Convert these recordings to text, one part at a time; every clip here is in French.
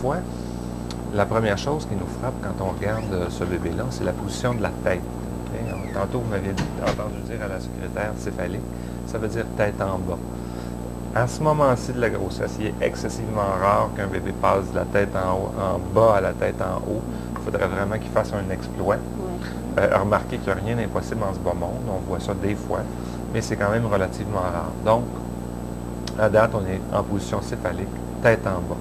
fois, la première chose qui nous frappe quand on regarde ce bébé-là, c'est la position de la tête. Okay? Tantôt, vous m'aviez entendu dire à la secrétaire céphalique, ça veut dire tête en bas. À ce moment-ci de la grossesse, il est excessivement rare qu'un bébé passe de la tête en bas à la tête en haut. Il faudrait vraiment qu'il fasse un exploit. Remarquez qu'il n'y a rien d'impossible dans ce bas monde. On voit ça des fois, mais c'est quand même relativement rare. Donc, à date, on est en position céphalique, tête en bas.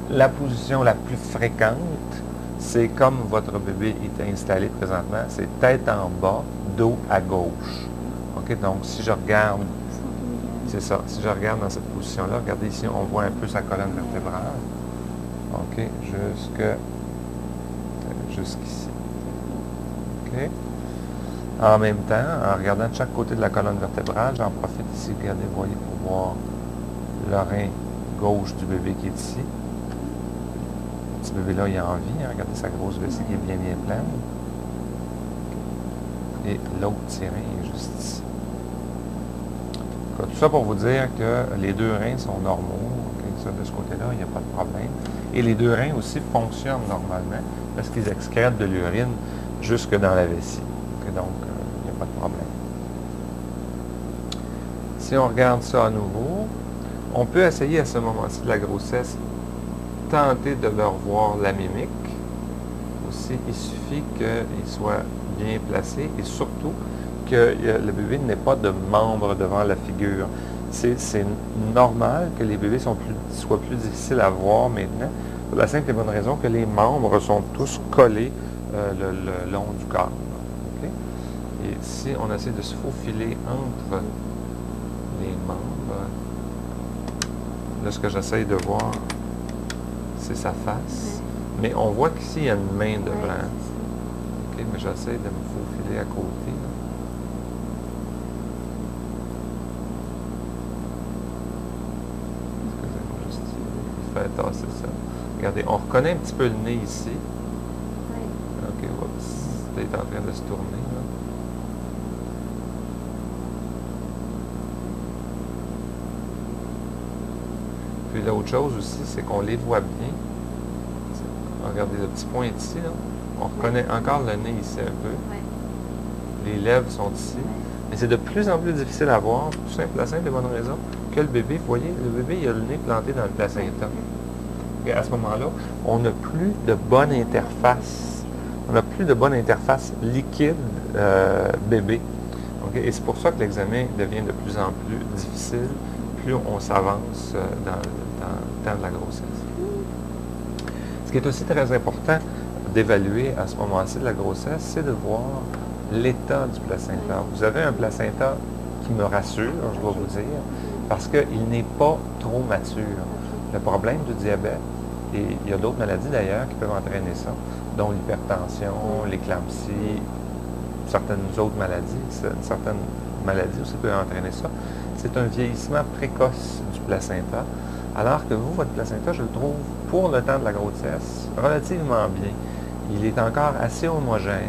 La position la plus fréquente, c'est comme votre bébé est installé présentement, c'est tête en bas, dos à gauche. OK? Donc, si je regarde, c'est ça, si je regarde dans cette position-là, regardez ici, on voit un peu sa colonne vertébrale. OK? Jusqu'ici. OK? En même temps, en regardant de chaque côté de la colonne vertébrale, j'en profite ici, regardez, vous voyez, pour voir le rein gauche du bébé qui est ici. Le petit bébé-là, il a envie. Hein? Regardez sa grosse vessie qui est bien, bien pleine. Et l'autre petit rein est juste ici. Tout ça pour vous dire que les deux reins sont normaux. Okay? Ça, de ce côté-là, il n'y a pas de problème. Et les deux reins aussi fonctionnent normalement parce qu'ils excrètent de l'urine jusque dans la vessie. Okay? Donc, il n'y a pas de problème. Si on regarde ça à nouveau, on peut essayer à ce moment-ci de la grossesse, tenter de leur voir la mimique. Aussi, il suffit qu'il soit bien placé et surtout que le bébé n'ait pas de membres devant la figure. C'est normal que les bébés soient plus difficiles à voir maintenant, pour la simple et bonne raison que les membres sont tous collés le long du corps. Okay? Et si on essaie de se faufiler entre les membres, là, ce que j'essaie de voir, c'est sa face. Mais on voit qu'ici, il y a une main devant. OK, mais j'essaie de me faufiler à côté. Là. Excusez-moi, juste faire tasser ça. Regardez, on reconnaît un petit peu le nez ici. OK, oups, c'est en train de se tourner. Là. Puis l'autre chose aussi, c'est qu'on les voit bien. Regardez le petit point ici, là. On reconnaît encore le nez ici un peu. Les lèvres sont ici. Mais c'est de plus en plus difficile à voir, pour la simple et bonne raison que le bébé, vous voyez, le bébé, il a le nez planté dans le placenta. Et à ce moment-là, on n'a plus de bonne interface. On n'a plus de bonne interface liquide bébé. Okay? Et c'est pour ça que l'examen devient de plus en plus difficile, plus on s'avance dans le temps de la grossesse. Ce qui est aussi très important d'évaluer à ce moment-ci de la grossesse, c'est de voir l'état du placenta. Vous avez un placenta qui me rassure, je dois vous dire, parce qu'il n'est pas trop mature. Le problème du diabète, et il y a d'autres maladies d'ailleurs qui peuvent entraîner ça, dont l'hypertension, l'éclampsie, certaines autres maladies, certaines maladies aussi peuvent entraîner ça. C'est un vieillissement précoce du placenta, alors que vous, votre placenta, je le trouve, pour le temps de la grossesse, relativement bien. Il est encore assez homogène,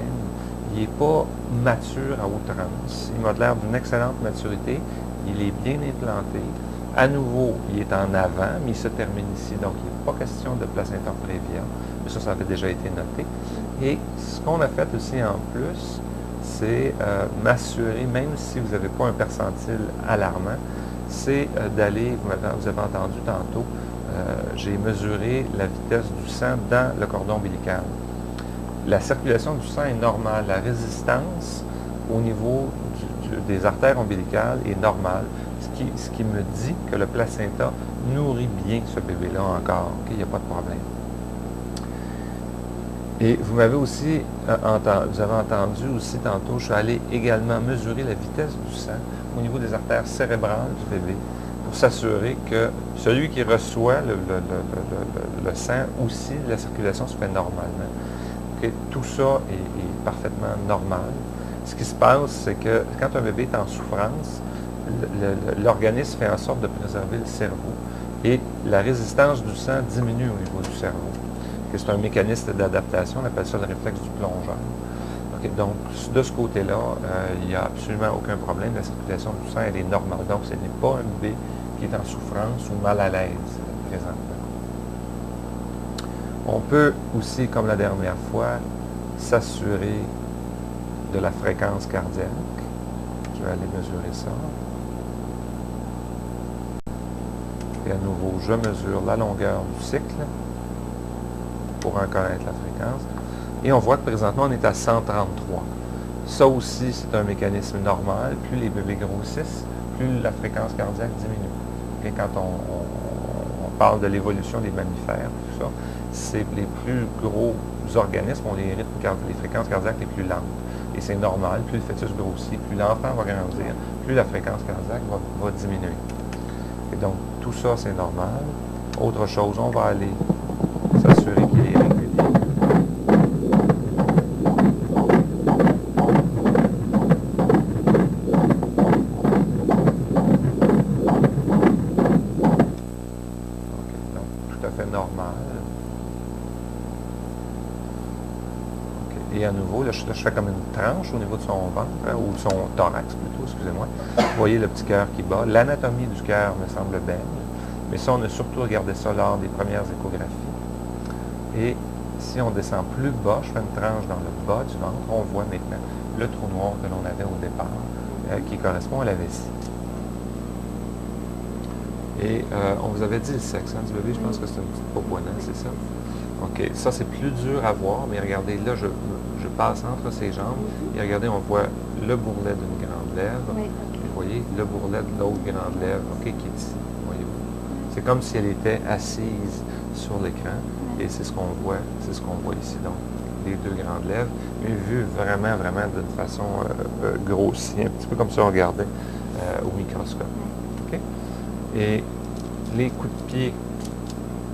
il n'est pas mature à outrance, il m'a l'air d'une excellente maturité, il est bien implanté. À nouveau, il est en avant, mais il se termine ici, donc il n'est pas question de placenta prévia, mais ça avait déjà été noté. Et ce qu'on a fait aussi en plus, c'est m'assurer, même si vous n'avez pas un percentile alarmant, c'est d'aller, vous avez entendu tantôt, j'ai mesuré la vitesse du sang dans le cordon ombilical. La circulation du sang est normale. La résistance au niveau des artères ombilicales est normale, ce qui me dit que le placenta nourrit bien ce bébé-là encore. Okay? Il n'y a pas de problème. Et vous m'avez aussi vous avez entendu aussi tantôt, je suis allé également mesurer la vitesse du sang au niveau des artères cérébrales du bébé pour s'assurer que celui qui reçoit le sang aussi, la circulation se fait normalement. Okay? Tout ça est parfaitement normal. Ce qui se passe, c'est que quand un bébé est en souffrance, l'organisme fait en sorte de préserver le cerveau et la résistance du sang diminue au niveau du cerveau. C'est un mécanisme d'adaptation, on appelle ça le réflexe du plongeur. Okay, donc, de ce côté-là, il n'y a absolument aucun problème. La circulation du sang, elle est normale. Donc, ce n'est pas un bébé qui est en souffrance ou mal à l'aise présentement. On peut aussi, comme la dernière fois, s'assurer de la fréquence cardiaque. Je vais aller mesurer ça. Et à nouveau, je mesure la longueur du cycle pour en connaître la fréquence. Et on voit que présentement, on est à 133. Ça aussi, c'est un mécanisme normal. Plus les bébés grossissent, plus la fréquence cardiaque diminue. Et quand on parle de l'évolution des mammifères, tout ça, c'est les plus gros organismes ont les fréquences cardiaques les plus lentes. Et c'est normal, plus le fœtus grossit, plus l'enfant va grandir, plus la fréquence cardiaque va diminuer. Et donc, tout ça, c'est normal. Autre chose, on va aller s'assurer qu'il est régulier. Donc, tout à fait normal. Et à nouveau, là, je fais comme une tranche au niveau de son ventre, ou son thorax plutôt, excusez-moi. Vous voyez le petit cœur qui bat. L'anatomie du cœur me semble belle, mais ça, on a surtout regardé ça lors des premières échographies. Et si on descend plus bas, je fais une tranche dans le bas du ventre, on voit maintenant le trou noir que l'on avait au départ, qui correspond à la vessie. Et on vous avait dit le sexe du bébé, je pense que c'est une petite popoinette, c'est ça? OK, ça c'est plus dur à voir, mais regardez, là, je passe entre ses jambes, et regardez, on voit le bourrelet d'une grande lèvre, et vous voyez le bourrelet de l'autre grande lèvre, OK, qui est ici, voyez-vous. C'est comme si elle était assise sur l'écran, et c'est ce qu'on voit ici, donc, les deux grandes lèvres, mais vu vraiment d'une façon grossie, un petit peu comme ça on regardait au microscope. OK? Et les coups de pied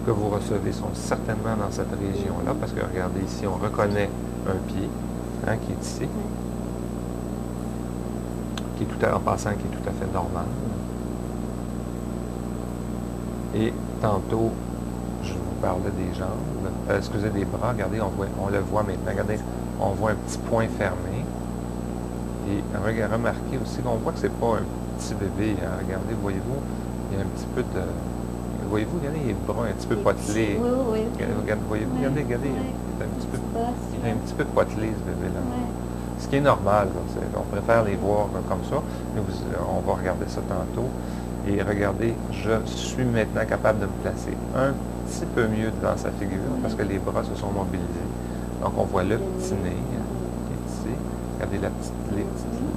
que vous recevez sont certainement dans cette région-là, parce que regardez ici, on reconnaît un pied qui est ici, qui est en passant, qui est tout à fait normal. Et tantôt, je vous parlais des jambes, excusez, des bras, regardez, on le voit maintenant, regardez, on voit un petit point fermé. Et remarquez aussi qu'on voit que c'est pas un petit bébé, hein. Regardez, voyez-vous, il y a un petit peu de... Voyez-vous, regardez, il est brun, un petit peu potelé. Oui. Voyez-vous, regardez, il est un petit peu potelé, ce bébé-là. Ce qui est normal, on préfère les voir comme ça, mais on va regarder ça tantôt. Et regardez, je suis maintenant capable de me placer un petit peu mieux devant sa figure, parce que les bras se sont mobilisés. Donc, on voit le petit nez qui est ici. Regardez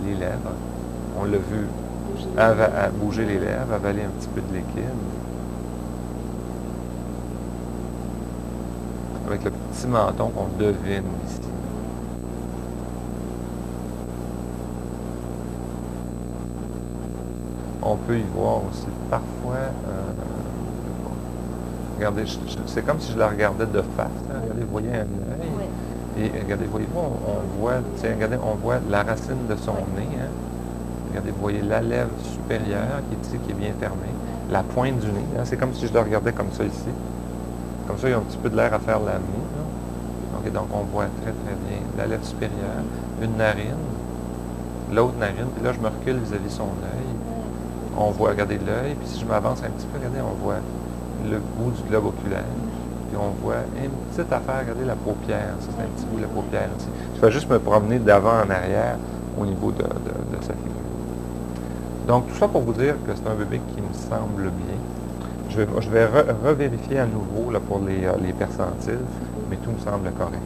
les lèvres. On l'a vu bouger les lèvres, avaler un petit peu de liquide. Avec le petit menton qu'on devine ici. On peut y voir aussi parfois, regardez, c'est comme si je la regardais de face. Hein. Regardez, vous voyez un œil. Et regardez, voyez-vous, on voit la racine de son nez. Hein. Regardez, vous voyez la lèvre supérieure qui est ici, qui est bien fermée. La pointe du nez. Hein. C'est comme si je la regardais comme ça ici. Comme ça, il y a un petit peu de l'air à faire la moue. Okay, donc, on voit très bien la lèvre supérieure, une narine, l'autre narine, puis là, je me recule vis-à-vis son œil. On voit, regardez l'œil, puis si je m'avance un petit peu, regardez, on voit le bout du globe oculaire, puis on voit une petite affaire, regardez la paupière, ça c'est un petit bout de la paupière ici. Je vais juste me promener d'avant en arrière au niveau de sa figure. Donc, tout ça pour vous dire que c'est un bébé qui me semble bien. Je vais revérifier à nouveau là, pour les percentiles, mais tout me semble correct.